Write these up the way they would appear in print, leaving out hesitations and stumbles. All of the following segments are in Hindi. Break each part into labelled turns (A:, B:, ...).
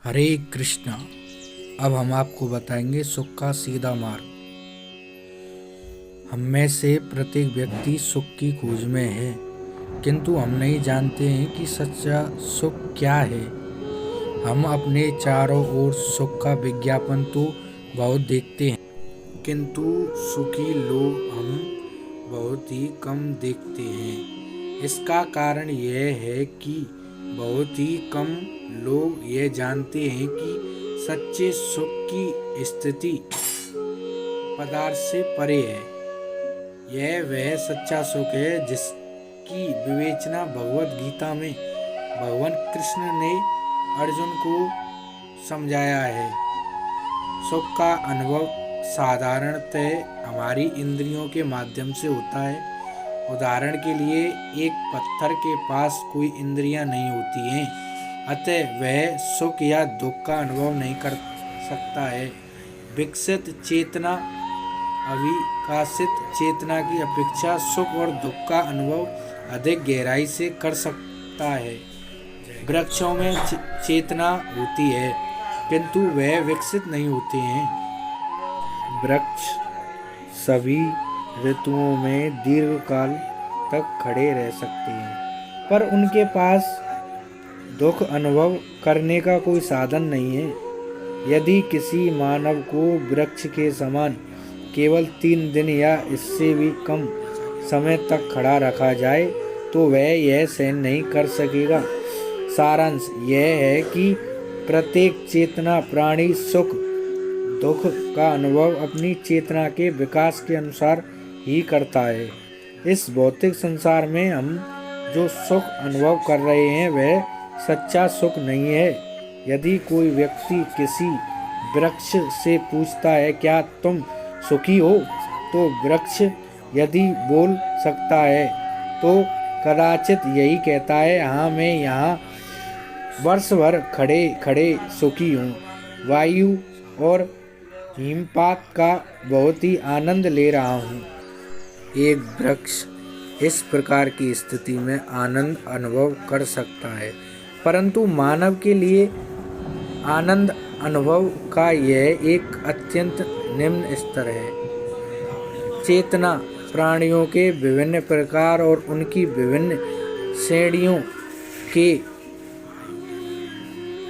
A: हरे कृष्णा। अब हम आपको बताएंगे सुख का सीधा मार्ग। हम में से प्रत्येक व्यक्ति सुख की खोज में है, किंतु हम नहीं जानते हैं कि सच्चा सुख क्या है। हम अपने चारों ओर सुख का विज्ञापन तो बहुत देखते हैं, किंतु सुखी लोग हम बहुत ही कम देखते हैं। इसका कारण यह है कि बहुत ही कम लोग यह जानते हैं कि सच्चे सुख की स्थिति पदार्थ से परे है। यह वह सच्चा सुख है जिसकी विवेचना भगवत गीता में भगवान कृष्ण ने अर्जुन को समझाया है। सुख का अनुभव साधारणतः हमारी इंद्रियों के माध्यम से होता है। उदाहरण के लिए, एक पत्थर के पास कोई इंद्रियां नहीं होती हैं, अतः वह सुख या दुख का अनुभव नहीं कर सकता है। विकसित चेतना अविकसित चेतना की अपेक्षा सुख और दुख का अनुभव अधिक गहराई से कर सकता है। वृक्षों में चेतना होती है, किंतु वह विकसित नहीं होते हैं। वृक्ष सभी ऋतुओं में दीर्घकाल तक खड़े रह सकते हैं, पर उनके पास दुख अनुभव करने का कोई साधन नहीं है। यदि किसी मानव को वृक्ष के समान केवल 3 दिन या इससे भी कम समय तक खड़ा रखा जाए तो वह यह सहन नहीं कर सकेगा। सारांश यह है कि प्रत्येक चेतना प्राणी सुख दुख का अनुभव अपनी चेतना के विकास के अनुसार ही करता है। इस भौतिक संसार में हम जो सुख अनुभव कर रहे हैं वह सच्चा सुख नहीं है। यदि कोई व्यक्ति किसी वृक्ष से पूछता है, क्या तुम सुखी हो, तो वृक्ष यदि बोल सकता है तो कदाचित यही कहता है, हाँ, मैं यहाँ वर्ष भर खड़े खड़े सुखी हूँ। वायु और हिमपात का बहुत ही आनंद ले रहा हूँ। एक वृक्ष इस प्रकार की स्थिति में आनंद अनुभव कर सकता है, परंतु मानव के लिए आनंद अनुभव का यह एक अत्यंत निम्न स्तर है। चेतना प्राणियों के विभिन्न प्रकार और उनकी विभिन्न श्रेणियों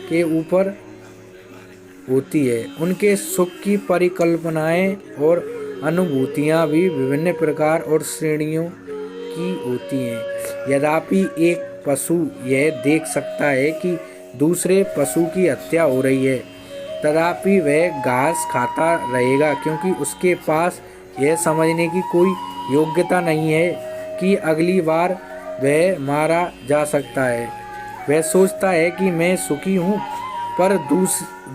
A: के ऊपर होती है। उनके सुख की परिकल्पनाएं और अनुभूतियां भी विभिन्न प्रकार और श्रेणियों की होती हैं। यद्यपि एक पशु यह देख सकता है कि दूसरे पशु की हत्या हो रही है, तथापि वह घास खाता रहेगा, क्योंकि उसके पास यह समझने की कोई योग्यता नहीं है कि अगली बार वह मारा जा सकता है। वह सोचता है कि मैं सुखी हूँ, पर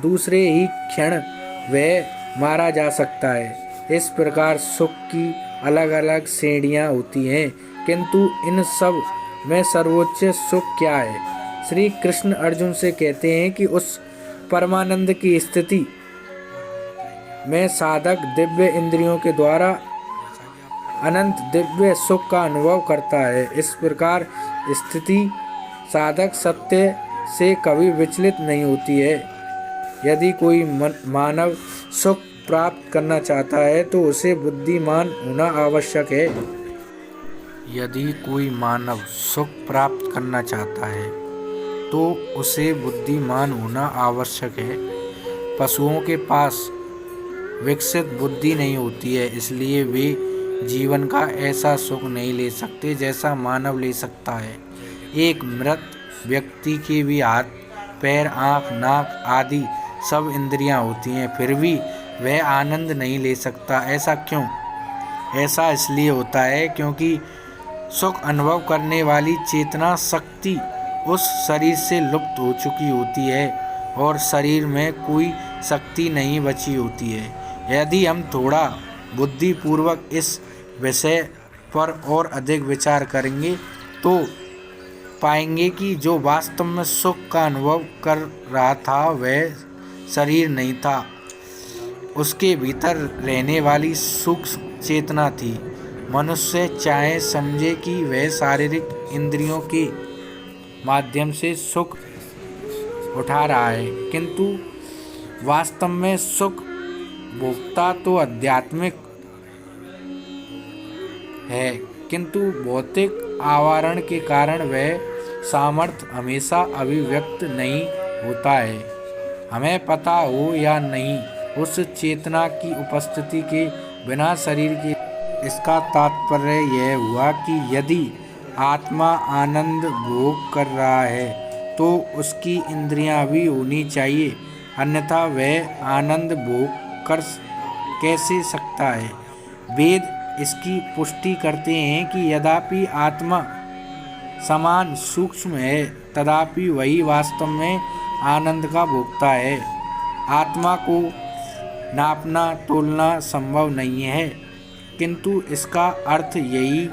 A: दूसरे ही क्षण वह मारा जा सकता है। इस प्रकार सुख की अलग अलग श्रेणियाँ होती हैं, किंतु इन सब में सर्वोच्च सुख क्या है? श्री कृष्ण अर्जुन से कहते हैं कि उस परमानंद की स्थिति में साधक दिव्य इंद्रियों के द्वारा अनंत दिव्य सुख का अनुभव करता है। इस प्रकार स्थिति साधक सत्य से कभी विचलित नहीं होती है। यदि कोई मानव सुख प्राप्त करना चाहता है तो उसे बुद्धिमान होना आवश्यक है। यदि कोई मानव सुख प्राप्त करना चाहता है तो उसे बुद्धिमान होना आवश्यक है। पशुओं के पास विकसित बुद्धि नहीं होती है, इसलिए वे जीवन का ऐसा सुख नहीं ले सकते जैसा मानव ले सकता है। एक मृत व्यक्ति के भी हाथ पैर आँख नाक आदि सब इंद्रियां होती हैं, फिर भी वह आनंद नहीं ले सकता। ऐसा क्यों? ऐसा इसलिए होता है क्योंकि सुख अनुभव करने वाली चेतना शक्ति उस शरीर से लुप्त हो चुकी होती है और शरीर में कोई शक्ति नहीं बची होती है। यदि हम थोड़ा बुद्धिपूर्वक इस विषय पर और अधिक विचार करेंगे तो पाएंगे कि जो वास्तव में सुख का अनुभव कर रहा था वह शरीर नहीं था, उसके भीतर रहने वाली सूक्ष्म चेतना थी। मनुष्य चाहे समझे कि वह शारीरिक इंद्रियों के माध्यम से सुख उठा रहा है, किंतु वास्तव में सुख भोगता तो आध्यात्मिक है, किंतु भौतिक आवरण के कारण वह सामर्थ्य हमेशा अभिव्यक्त नहीं होता है। हमें पता हो या नहीं, उस चेतना की उपस्थिति के बिना शरीर के। इसका तात्पर्य यह हुआ कि यदि आत्मा आनंद भोग कर रहा है तो उसकी इंद्रियां भी होनी चाहिए, अन्यथा वह आनंद भोग कर कैसे सकता है। वेद इसकी पुष्टि करते हैं कि यद्यपि आत्मा समान सूक्ष्म है, तथापि वही वास्तव में आनंद का भोक्ता है। आत्मा को नापना तोलना संभव नहीं है, किंतु इसका अर्थ यही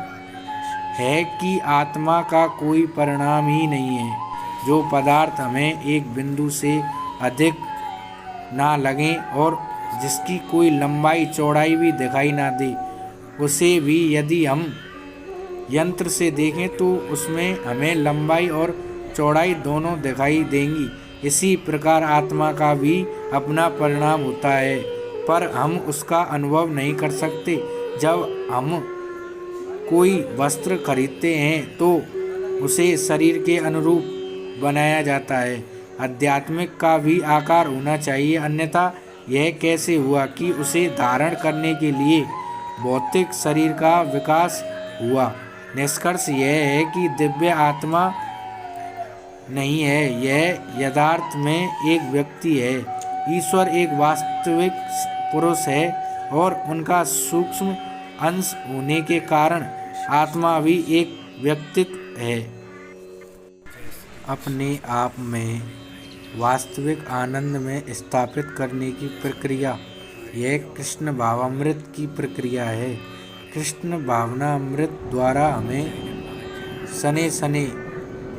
A: है कि आत्मा का कोई परिणाम ही नहीं है। जो पदार्थ हमें एक बिंदु से अधिक ना लगे और जिसकी कोई लंबाई चौड़ाई भी दिखाई ना दे, उसे भी यदि हम यंत्र से देखें तो उसमें हमें लंबाई और चौड़ाई दोनों दिखाई देंगी। इसी प्रकार आत्मा का भी अपना परिणाम होता है, पर हम उसका अनुभव नहीं कर सकते। जब हम कोई वस्त्र खरीदते हैं तो उसे शरीर के अनुरूप बनाया जाता है। आध्यात्मिक का भी आकार होना चाहिए, अन्यथा यह कैसे हुआ कि उसे धारण करने के लिए भौतिक शरीर का विकास हुआ। निष्कर्ष यह है कि दिव्य आत्मा नहीं है, यह यथार्थ में एक व्यक्ति है। ईश्वर एक वास्तविक पुरुष है और उनका सूक्ष्म अंश होने के कारण आत्मा भी एक व्यक्तित्व है। अपने आप में वास्तविक आनंद में स्थापित करने की प्रक्रिया, यह कृष्ण भावामृत की प्रक्रिया है। कृष्ण भावनामृत द्वारा हमें सने सने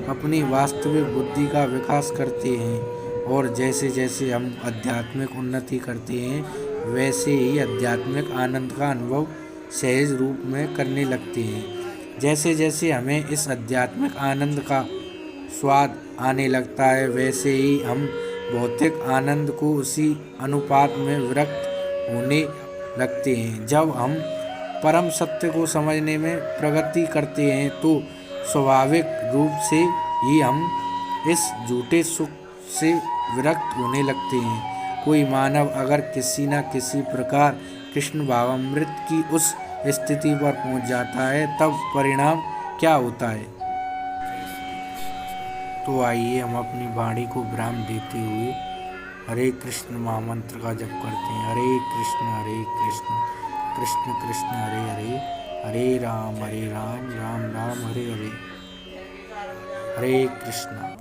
A: अपनी वास्तविक बुद्धि का विकास करते हैं, और जैसे जैसे हम आध्यात्मिक उन्नति करते हैं, वैसे ही आध्यात्मिक आनंद का अनुभव सहज रूप में करने लगते हैं। जैसे जैसे हमें इस आध्यात्मिक आनंद का स्वाद आने लगता है, वैसे ही हम भौतिक आनंद को उसी अनुपात में विरक्त होने लगते हैं। जब हम परम सत्य को समझने में प्रगति करते हैं तो स्वाभाविक रूप से ही हम इस झूठे सुख से विरक्त होने लगते हैं। कोई मानव अगर किसी न किसी प्रकार कृष्ण भावामृत की उस स्थिति पर पहुंच जाता है, तब परिणाम क्या होता है। तो आइए हम अपनी वाणी को विराम देते हुए हरे कृष्ण महामंत्र का जप करते हैं। हरे कृष्ण कृष्ण कृष्ण हरे हरे, हरे राम राम राम हरे हरे, हरे कृष्ण।